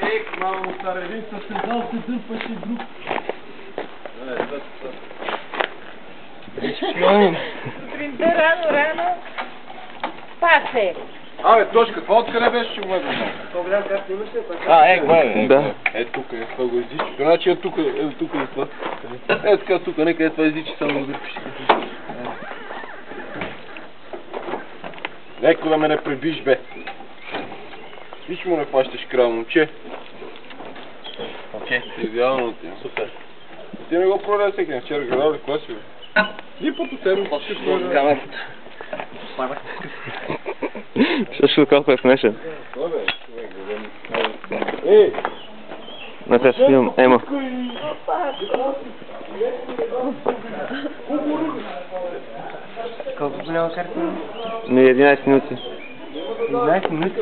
Ек, мамо, старевица, се дал се дърпаше друг. Сутринта рано пасе. Абе, точка, това откъде беше, че го гледам? То гледам как ти имаше, Гледай. Да. Тук е, това го издичи. Значи е тук е това. Така тук, нека е това издичи, само го дърпиш. Неко да ме не пребиш, бе. Виж му не фащаш крал, момче. Окей. Идеално ти. Супер. Ти не го продаде всеки, вчера гледал ли, кога си бе? И по седмица ще продаде. Камерата. Също колко е смешен. Ей! На тези филм Емо. колко голяма карта има? Ми 11 минути. 11 минути?